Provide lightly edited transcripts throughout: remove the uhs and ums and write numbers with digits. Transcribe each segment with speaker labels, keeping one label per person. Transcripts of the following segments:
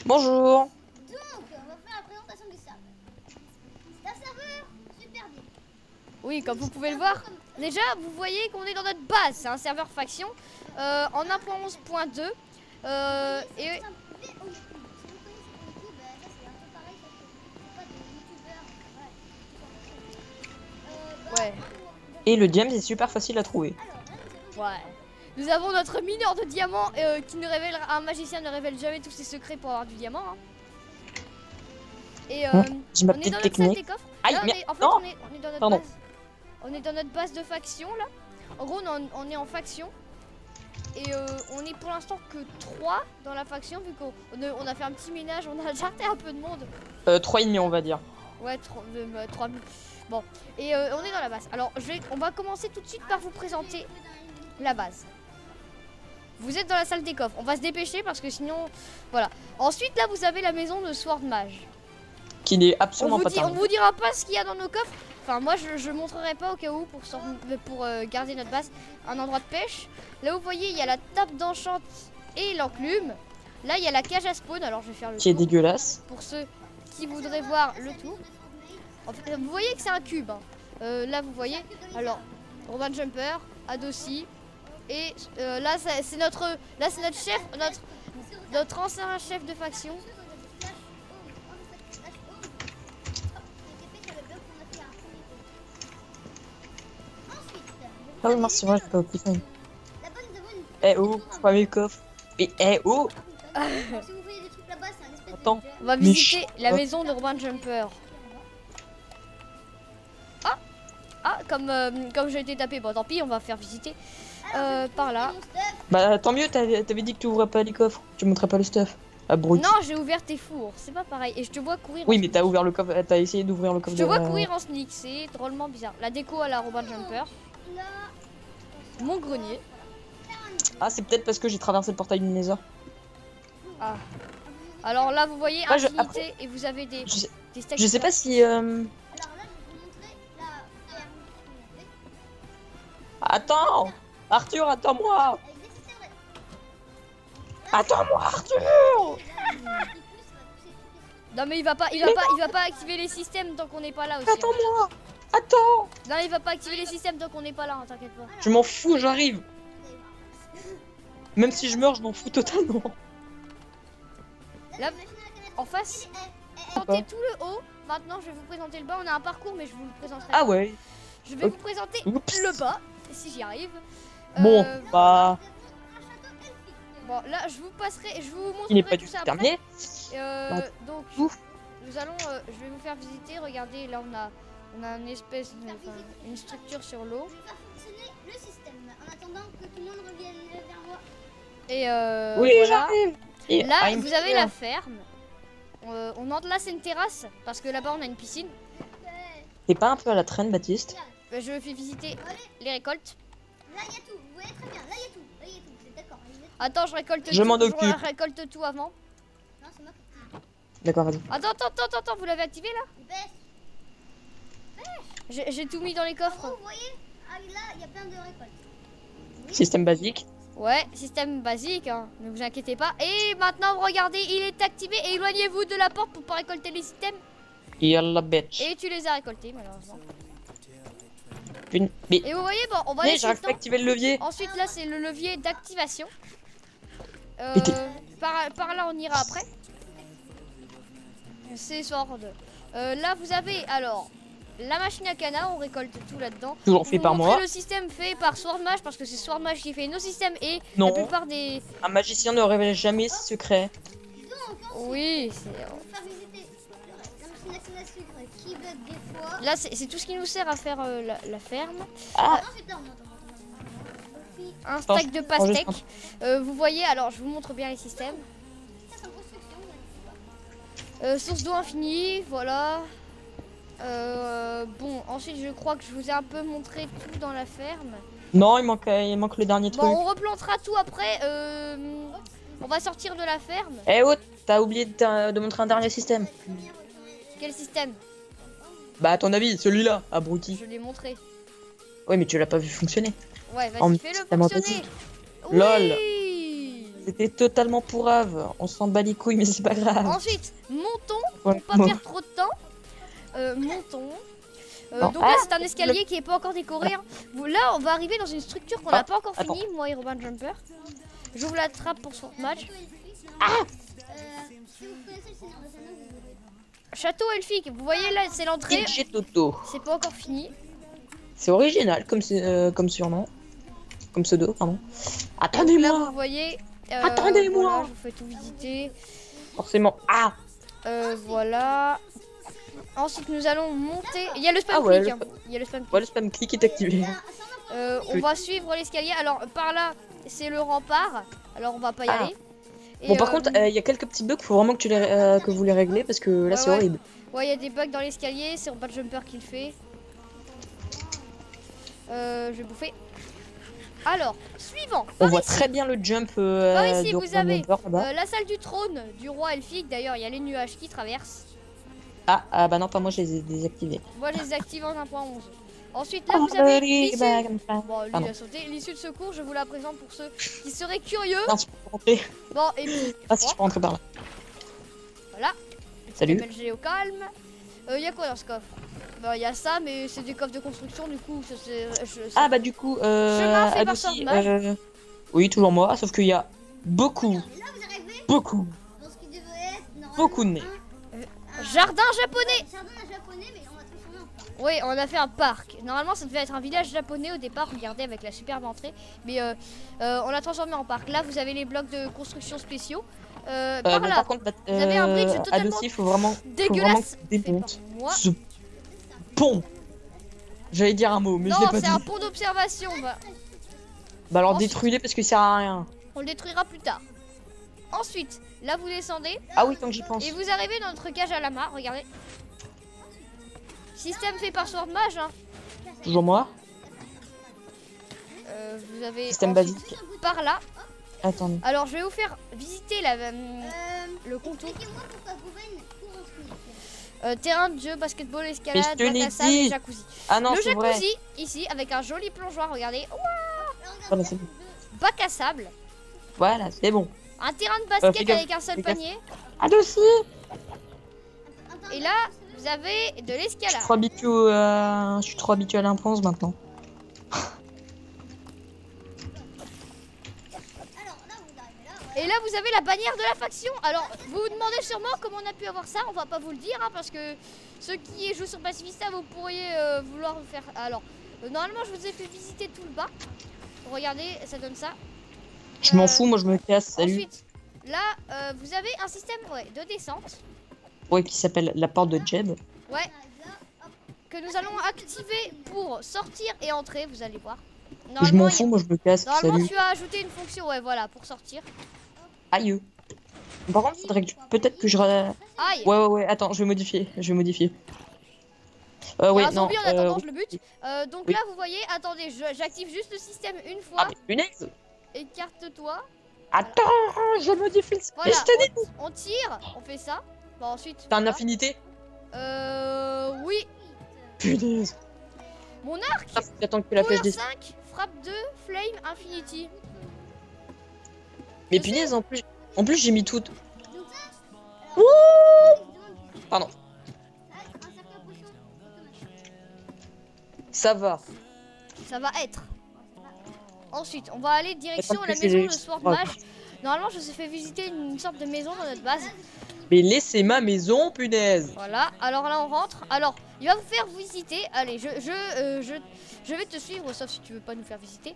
Speaker 1: Bonjour.
Speaker 2: Donc, on va faire la présentation du serveur. C'est un serveur super bien.
Speaker 3: Oui, comme vous pouvez le voir, déjà vous voyez qu'on est dans notre base, c'est un serveur faction en 1.11.2 et
Speaker 2: C'est un VOD. Si vous connaissez VOD, ça c'est un peu pareil, sauf que c'est pas des youtubeurs.
Speaker 3: ouais,
Speaker 1: Et le diamant est super facile à trouver.
Speaker 3: ouais. Nous avons notre mineur de diamants qui ne révèle, un magicien ne révèle jamais tous ses secrets pour avoir du diamant. Hein. Et
Speaker 1: J'ai ma
Speaker 3: on est
Speaker 1: petite
Speaker 3: dans notre salle
Speaker 1: technique.
Speaker 3: des coffres.
Speaker 1: Aïe,
Speaker 3: Là,
Speaker 1: mais
Speaker 3: en fait,
Speaker 1: non.
Speaker 3: on est dans notre
Speaker 1: Pardon.
Speaker 3: base. On est dans notre base de faction là. En gros, on est en faction. Et on est pour l'instant que 3 dans la faction vu qu'on a fait un petit ménage, on a jarté un peu de monde.
Speaker 1: 3,5 on va dire.
Speaker 3: Ouais, 3 000. Bon, et on est dans la base. Alors, on va commencer tout de suite par vous présenter la base. Vous êtes dans la salle des coffres. On va se dépêcher parce que sinon, voilà. Ensuite, là, vous avez la maison de Sword Mage.
Speaker 1: Qui n'est
Speaker 3: On
Speaker 1: absolument pas
Speaker 3: on
Speaker 1: terminé.
Speaker 3: vous dira pas ce qu'il y a dans nos coffres. Enfin, moi, je montrerai pas au cas où pour garder notre base. Un endroit de pêche. Là, vous voyez, il y a la table d'enchant et l'enclume. Là, il y a la cage à spawn. Alors, je vais faire le
Speaker 1: Qui est
Speaker 3: tour
Speaker 1: dégueulasse.
Speaker 3: pour ceux qui voudraient voir le tour. En fait, vous voyez que c'est un cube. Hein. Là, vous voyez. Alors, Robin Jumper, Adossi. Et là, c'est notre chef, notre ancien chef de faction.
Speaker 1: Ah oui, merci, moi j'ai pas beaucoup de
Speaker 2: Là-bas, nous avons une.
Speaker 1: Eh oh, faut pas mes coffres. Et eh oh.
Speaker 2: Si vous voyez des trucs là-bas, c'est un espèce
Speaker 1: Attends.
Speaker 2: de.
Speaker 3: On va
Speaker 1: Mais
Speaker 3: visiter la
Speaker 1: oh.
Speaker 3: maison de Robin Jumper. Ah, comme j'ai été tapé, bon tant pis, on va faire visiter par là.
Speaker 1: Bah tant mieux, t'avais dit que tu ouvrais pas les coffres. Tu montrais pas le stuff. Abruti.
Speaker 3: Non, j'ai ouvert tes fours, c'est pas pareil. Et je te vois courir.
Speaker 1: Oui,
Speaker 3: en
Speaker 1: mais
Speaker 3: sneak.
Speaker 1: t'as ouvert le coffre, t'as essayé d'ouvrir le coffre
Speaker 3: Je te
Speaker 1: de
Speaker 3: vois
Speaker 1: la-
Speaker 3: courir en sneak, c'est drôlement bizarre. La déco à la Robin Jumper. Mon grenier.
Speaker 1: Ah, c'est peut-être parce que j'ai traversé le portail du Nether.
Speaker 3: Ah. Alors là, vous voyez
Speaker 1: Ouais,
Speaker 3: infinité et vous avez des stacks.
Speaker 1: Je sais pas si.
Speaker 2: Alors là, je vais vous montrer la ferme qu'on a fait.
Speaker 1: Attends Arthur, attends-moi
Speaker 2: Avec des systèmes
Speaker 1: Attends-moi, Arthur
Speaker 3: Non mais il va pas activer les systèmes tant qu'on n'est pas là aussi. Hein.
Speaker 1: Attends-moi Attends
Speaker 3: Non, il va pas activer les systèmes tant qu'on n'est pas là, hein, t'inquiète pas.
Speaker 1: Je m'en fous, j'arrive. Même si je meurs, je m'en fous totalement.
Speaker 3: Là, en face, présenter tout le haut. Maintenant, je vais vous présenter le bas. On a un parcours, mais je vous le présenterai.
Speaker 1: Ah ouais.
Speaker 3: Je vais vous présenter
Speaker 1: Oups.
Speaker 3: le bas, si j'y arrive.
Speaker 1: Bon,
Speaker 3: Euh,
Speaker 1: bah,
Speaker 3: Bon, là, je vous montrerai
Speaker 1: il n'est pas
Speaker 3: tout
Speaker 1: du
Speaker 3: ça
Speaker 1: tout
Speaker 3: après.
Speaker 1: terminé.
Speaker 3: Donc,
Speaker 1: Ouf.
Speaker 3: nous allons, je vais vous faire visiter. Regardez, là, on a une espèce, une structure sur l'eau.
Speaker 2: Je vais faire fonctionner le système en attendant que tout le monde revienne vers moi.
Speaker 3: Et
Speaker 1: Oui,
Speaker 3: voilà.
Speaker 1: j'arrive. Et
Speaker 3: Là,
Speaker 1: I'm
Speaker 3: vous avez
Speaker 1: here.
Speaker 3: la ferme. On entre là, c'est une terrasse parce que là-bas, on a une piscine.
Speaker 1: T'es pas un peu à la traîne, Baptiste?
Speaker 3: Je fais visiter les récoltes.
Speaker 2: Là, il y a tout. Vous voyez très bien. Là, il y a tout. Là, il y a tout. Vous êtes d'accord? Il y a tout.
Speaker 3: Attends, je récolte
Speaker 1: Je
Speaker 3: tout.
Speaker 1: m'en occupe.
Speaker 3: Je récolte tout avant.
Speaker 2: Non, c'est moi qui.
Speaker 1: D'accord, vas-y.
Speaker 3: Attends, vous l'avez activé là?
Speaker 2: Dépêche.
Speaker 3: J'ai tout mis dans les
Speaker 2: En
Speaker 3: coffres.
Speaker 2: gros, vous voyez? Ah, là, il y a plein de récoltes.
Speaker 1: Système basique.
Speaker 3: Ouais, système basique, hein. Ne vous inquiétez pas. Et maintenant, regardez, il est activé. Et éloignez-vous de la porte pour pas récolter les systèmes.
Speaker 1: Yalla, bitch.
Speaker 3: Et tu les as récoltés, malheureusement.
Speaker 1: Mais,
Speaker 3: Et vous voyez, bon, on va
Speaker 1: mais
Speaker 3: laisser
Speaker 1: j'arrive
Speaker 3: le
Speaker 1: pas à
Speaker 3: temps.
Speaker 1: activer le levier.
Speaker 3: Ensuite, là, c'est le levier d'activation.
Speaker 1: Mais t'es-
Speaker 3: Par là, on ira après. C'est Sword. Là, vous avez alors la machine à canard, on récolte tout là-dedans.
Speaker 1: Toujours fait
Speaker 3: Vous
Speaker 1: par
Speaker 3: montrez
Speaker 1: moi.
Speaker 3: le système fait par Sword Mage parce que c'est Sword Mage qui fait nos systèmes et
Speaker 1: Non.
Speaker 3: la plupart des.
Speaker 1: Un magicien ne révèle jamais ses secrets.
Speaker 2: Donc, ensuite,
Speaker 3: Oui,
Speaker 2: on va vous faire visiter la machine à sucre qui bug des fois.
Speaker 3: là, c'est tout ce qui nous sert à faire la ferme.
Speaker 1: Ah,
Speaker 2: Ensuite, attends. Puis,
Speaker 3: Un
Speaker 1: Attends,
Speaker 3: stack de
Speaker 1: je-
Speaker 3: pastèques. Vous voyez, alors je vous montre bien les systèmes.
Speaker 2: ça, c'est en construction. Là,
Speaker 3: Source d'eau infinie, voilà. Bon, ensuite je crois que je vous ai un peu montré tout dans la ferme.
Speaker 1: non, il manque le dernier
Speaker 3: Bon,
Speaker 1: truc.
Speaker 3: on replantera tout après. On va sortir de la ferme.
Speaker 1: Eh oh, t'as oublié de montrer un dernier système.
Speaker 3: Quel système?
Speaker 1: Bah, à ton avis, celui-là, abruti.
Speaker 3: Je l'ai montré.
Speaker 1: Oui, mais tu l'as pas vu fonctionner.
Speaker 3: Ouais,
Speaker 1: En
Speaker 3: vas-y, fais-le
Speaker 1: système
Speaker 3: fonctionner.
Speaker 1: automatique.
Speaker 3: Oui.
Speaker 1: Lol. C'était totalement pourrave. On s'en bat les couilles, mais c'est pas grave.
Speaker 3: Ensuite, montons
Speaker 1: Ouais,
Speaker 3: pour pas
Speaker 1: bon.
Speaker 3: perdre trop de temps. Montons.
Speaker 1: Non.
Speaker 3: Donc là, c'est un escalier qui est pas encore décoré. Hein. Là, on va arriver dans une structure qu'on n'a pas encore
Speaker 1: attends.
Speaker 3: fini, moi et Robin Jumper. J'ouvre la trappe pour son match.
Speaker 2: Si vous connaissez le Seigneur des Anneaux, vous aurez.
Speaker 3: Château elfique, vous voyez là, c'est l'entrée.
Speaker 1: DJ Toto.
Speaker 3: C'est pas encore fini.
Speaker 1: C'est original comme surnom. Comme pseudo, pardon.
Speaker 3: Là,
Speaker 1: Attendez-moi.
Speaker 3: vous voyez.
Speaker 1: Attendez-moi.
Speaker 3: Voilà, je vous fais tout visiter.
Speaker 1: Forcément. Ah.
Speaker 3: Voilà. Ensuite, nous allons monter. Il y a le spam
Speaker 1: Ah ouais,
Speaker 3: click.
Speaker 1: le
Speaker 3: Hein. Il y a le spam click.
Speaker 1: Ouais, le spam click est activé.
Speaker 3: On va suivre l'escalier. Alors, par là, c'est le rempart. Alors, on va pas y
Speaker 1: Ah.
Speaker 3: aller. Et,
Speaker 1: Bon, par contre, il y a quelques petits bugs. Faut vraiment que vous les réglez parce que là,
Speaker 3: Ouais,
Speaker 1: c'est
Speaker 3: ouais.
Speaker 1: horrible.
Speaker 3: ouais, il y a des bugs dans l'escalier. C'est Robin Jumper qui le fait. Je vais bouffer. Alors, suivant.
Speaker 1: On
Speaker 3: Par
Speaker 1: voit
Speaker 3: ici.
Speaker 1: très bien le jump
Speaker 3: Par ici,
Speaker 1: de
Speaker 3: vous
Speaker 1: Robin
Speaker 3: avez
Speaker 1: Jumper, là-bas.
Speaker 3: la salle du trône du roi elfique. D'ailleurs, il y a les nuages qui traversent.
Speaker 1: Ah, bah non, pas moi, je les ai désactivés.
Speaker 3: Moi, je les active en 1.11. Ensuite, là, vous avez l'issue. Bon, lui, il
Speaker 1: Pardon.
Speaker 3: a sauté. L'issue de secours, je vous la présente pour ceux qui seraient curieux.
Speaker 1: Non, si je peux rentrer.
Speaker 3: Bon, et puis,
Speaker 1: Ah, si je peux rentrer par là.
Speaker 3: voilà.
Speaker 1: Salut.
Speaker 3: MLG au calme. Il y a quoi dans ce coffre? Bah, il y a ça, mais c'est des coffres de construction, du coup, ça,
Speaker 1: Ah, bah du coup,
Speaker 3: Chemin fait par
Speaker 1: Adouci,
Speaker 3: Swordmage.
Speaker 1: oui, toujours moi, sauf qu'il y a beaucoup,
Speaker 2: Là, vous arrivez
Speaker 1: beaucoup,
Speaker 2: dans ce qui devrait être normalement
Speaker 1: beaucoup de nez.
Speaker 3: Jardin japonais.
Speaker 2: Jardin japonais, mais on va transformer en parc.
Speaker 3: Oui, on a fait un parc. Normalement, ça devait être un village japonais au départ, regardez, avec la superbe entrée. Mais on l'a transformé en parc. Là, vous avez les blocs de construction spéciaux. Par
Speaker 1: Mais
Speaker 3: là,
Speaker 1: par contre,
Speaker 3: vous avez un bridge totalement
Speaker 1: Adouci, faut vraiment
Speaker 3: dégueulasse.
Speaker 1: que
Speaker 3: fait par
Speaker 1: démonte
Speaker 3: moi.
Speaker 1: ce pont. J'allais dire un mot, mais je
Speaker 3: Non,
Speaker 1: l'ai pas
Speaker 3: c'est
Speaker 1: dit.
Speaker 3: un pont d'observation.
Speaker 1: Bah alors
Speaker 3: Ensuite-
Speaker 1: détruis-les parce que ça sert à rien.
Speaker 3: On le détruira plus tard. Ensuite, là, vous descendez.
Speaker 1: Ah oui, tant que j'y pense.
Speaker 3: Et vous arrivez dans notre cage à lama, regardez. Système fait par Swordmage. Hein.
Speaker 1: Toujours moi.
Speaker 3: Vous avez
Speaker 1: Système
Speaker 3: ensuite,
Speaker 1: basique.
Speaker 3: par là.
Speaker 1: Attendez.
Speaker 3: Alors, je vais vous faire visiter le contour.
Speaker 2: Expliquez-moi pourquoi Gouven court en Switch.
Speaker 3: Terrain de jeu, basketball, escalade,
Speaker 1: Mais je te l'ai
Speaker 3: bac à sable
Speaker 1: dit.
Speaker 3: et jacuzzi.
Speaker 1: Ah non,
Speaker 3: Le
Speaker 1: c'est vrai.
Speaker 3: jacuzzi, ici, avec un joli plongeoir, regardez. Oh,
Speaker 1: Voilà, c'est bon.
Speaker 3: bac à sable.
Speaker 1: Voilà, c'est bon.
Speaker 3: Un terrain de
Speaker 1: fais
Speaker 3: basket
Speaker 1: gaffe,
Speaker 3: avec un seul
Speaker 1: fais gaffe.
Speaker 3: panier.
Speaker 1: Adouci.
Speaker 3: Et là, vous avez de
Speaker 1: Je suis
Speaker 3: l'escalade.
Speaker 1: trop habitué, je suis trop habitué à l'impronce maintenant.
Speaker 2: Alors là, vous arrivez là.
Speaker 3: Et là, vous avez la bannière de la faction. Alors, vous vous demandez sûrement comment on a pu avoir ça. On va pas vous le dire, hein, parce que ceux qui jouent sur Pacifista, vous pourriez vouloir vous faire. Alors, normalement, je vous ai fait visiter tout le bas. Regardez, ça donne ça.
Speaker 1: Je m'en fous, moi je me casse, salut.
Speaker 3: Ensuite, là, vous avez un système de descente.
Speaker 1: Ouais, qui s'appelle la porte de Jeb.
Speaker 3: Ouais. Que nous allons activer pour sortir et entrer, vous allez voir.
Speaker 1: Je
Speaker 3: Normalement,
Speaker 1: m'en fous, moi je me casse,
Speaker 3: normalement
Speaker 1: salut.
Speaker 3: tu as ajouté une fonction, ouais, voilà, pour sortir.
Speaker 1: Aïe. Par contre, faudrait que peut-être que je...
Speaker 3: Aïe.
Speaker 1: Ouais, attends, je vais modifier,
Speaker 3: Il y
Speaker 1: ouais,
Speaker 3: a un
Speaker 1: non,
Speaker 3: zombie en attendant,
Speaker 1: oui.
Speaker 3: je le bute. Donc
Speaker 1: Oui.
Speaker 3: là, vous voyez, attendez, j'active juste le système une
Speaker 1: Ah,
Speaker 3: fois.
Speaker 1: mais punaise.
Speaker 3: Écarte-toi.
Speaker 1: Attends, je modifie le...
Speaker 3: Voilà,
Speaker 1: Mais je te dis.
Speaker 3: on tire, on fait ça. Bon, ensuite.
Speaker 1: T'as un
Speaker 3: voilà.
Speaker 1: infinité.
Speaker 3: Oui.
Speaker 1: Punaise.
Speaker 3: Mon arc.
Speaker 1: Ah, faut que j'attends que la flèche
Speaker 3: Power
Speaker 1: des...
Speaker 3: 5, frappe 2, flame, infinity.
Speaker 1: Mais punaise, en plus j'ai mis tout...
Speaker 2: Donc ça,
Speaker 1: Pardon.
Speaker 2: un cercle à potion automatique.
Speaker 1: Ça va.
Speaker 3: Ça va être. Ensuite, on va aller direction
Speaker 1: Attends
Speaker 3: la
Speaker 1: que
Speaker 3: maison
Speaker 1: j'ai-
Speaker 3: de Swordmage. Normalement, je vous ai fait visiter une sorte de maison dans notre base.
Speaker 1: Mais laissez ma maison, punaise.
Speaker 3: Voilà, alors là on rentre. Alors, il va vous faire visiter. Allez, je vais te suivre, sauf si tu veux pas nous faire visiter.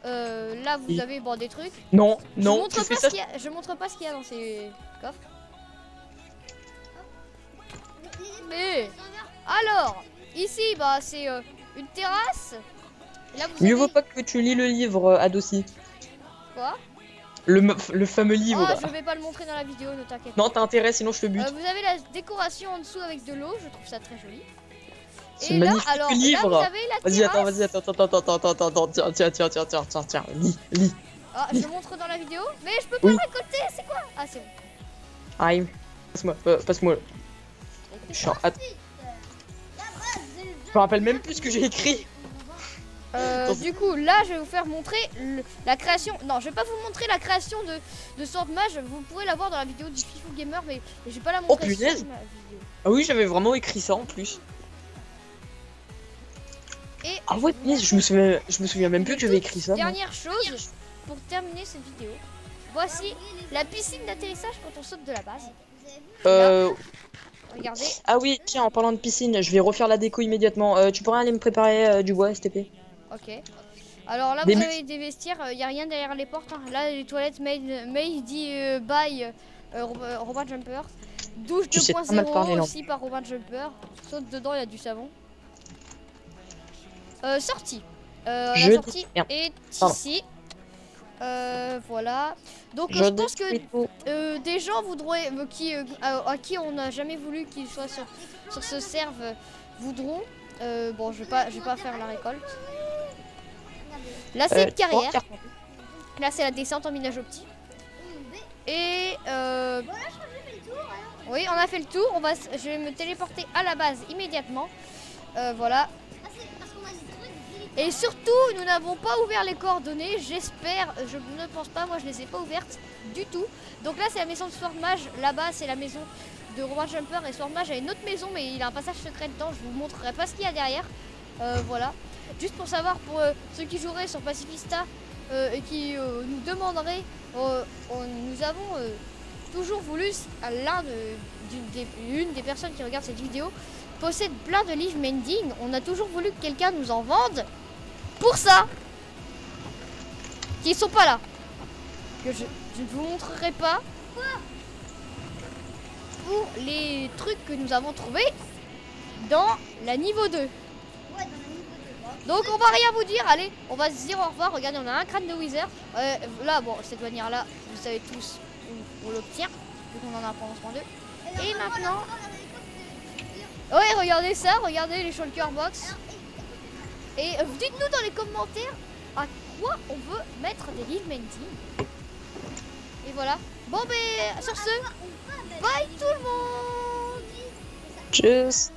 Speaker 3: Là, vous
Speaker 1: Oui.
Speaker 3: avez bon, des trucs.
Speaker 1: Non,
Speaker 3: Je
Speaker 1: non,
Speaker 3: montre
Speaker 1: tu fais
Speaker 3: pas
Speaker 1: ça.
Speaker 3: ce qu'il y a- je montre pas ce qu'il y a dans ces coffres. Mais alors, ici, bah c'est une terrasse. Là, vous
Speaker 1: Mieux
Speaker 3: avez
Speaker 1: vaut pas que tu lis le livre, Adossi.
Speaker 3: quoi?
Speaker 1: Le fameux livre.
Speaker 3: Oh, je vais pas le montrer dans la vidéo, ne t'inquiète.
Speaker 1: Non, t'as intérêt, sinon je te bute.
Speaker 3: Vous avez la décoration en dessous avec de l'eau, je trouve ça très joli.
Speaker 1: C'est
Speaker 3: Et là,
Speaker 1: magnifique
Speaker 3: alors, là,
Speaker 1: livre.
Speaker 3: vous avez la
Speaker 1: Vas-y,
Speaker 3: terrasse.
Speaker 1: attends, vas-y, attends, tiens, lis.
Speaker 3: Ah, je le montre dans la vidéo, mais je peux pas
Speaker 1: Oui.
Speaker 3: récolter, c'est quoi? Ah, c'est bon.
Speaker 1: Aïe, passe-moi. Je suis en hâte. Je me rappelle même plus ce que j'ai écrit.
Speaker 3: Du coup, là, je vais vous faire montrer la création. Non, je vais pas vous montrer la création de Sword Mage. Vous pourrez la voir dans la vidéo du Fifou Gamer, mais je vais pas la montrer
Speaker 1: punaise.
Speaker 3: sur ma vidéo.
Speaker 1: Ah oui, j'avais vraiment écrit ça en plus.
Speaker 3: Et
Speaker 1: Ah ouais, punaise, je me souviens même plus que j'avais écrit ça. moi.
Speaker 3: dernière chose, pour terminer cette vidéo, voici la piscine d'atterrissage quand on saute de la base. Regardez.
Speaker 1: Ah oui, tiens, en parlant de piscine, je vais refaire la déco immédiatement. Tu pourrais aller me préparer du bois, STP?
Speaker 3: Ok. Alors là,
Speaker 1: Des
Speaker 3: vous avez des vestiaires. Il n'y a rien derrière les portes. Hein. Là, les toilettes made by Robin Jumper. Douche
Speaker 1: Tu sais pas mal parler,
Speaker 3: 2.0
Speaker 1: non.
Speaker 3: aussi par Robin Jumper. Saute dedans, il y a du savon. Sortie. La
Speaker 1: Je
Speaker 3: sortie
Speaker 1: merde.
Speaker 3: est
Speaker 1: Pardon.
Speaker 3: ici. Voilà. Donc je pense que
Speaker 1: détruis tout.
Speaker 3: des gens voudraient à qui on n'a jamais voulu qu'ils soient sur ce serve voudront. Bon, je vais pas faire la récolte. Là c'est une carrière. Là c'est la descente en minage optique. Et oui, on a fait le tour. Je vais me téléporter à la base immédiatement. Voilà. Et surtout, nous n'avons pas ouvert les coordonnées, j'espère, je ne pense pas, moi je les ai pas ouvertes du tout. Donc là c'est la maison de Sword Mage, là-bas c'est la maison de Robin Jumper et Sword Mage a une autre maison mais il a un passage secret dedans, je vous montrerai pas ce qu'il y a derrière. Voilà, juste pour savoir pour ceux qui joueraient sur Pacifista et qui nous demanderaient, nous avons toujours voulu, l'une des personnes qui regardent cette vidéo possède plein de livres mending, on a toujours voulu que quelqu'un nous en vende. Pour ça, qui sont pas là, que je ne vous montrerai pas, pour les trucs que nous avons trouvés dans la niveau 2. Donc on va rien vous dire, allez, on va se dire au revoir. Regardez, on a un crâne de Wither. Là, bon, cette bannière là, vous savez tous où on l'obtient, vu qu'on en a pour lancement 2. Et maintenant, ouais, regardez ça, regardez les shulker box. Et dites-nous dans les commentaires à quoi on veut mettre des livres mending. Et voilà. Bon, ben, sur ce, bye tout le monde.
Speaker 1: Tchuss.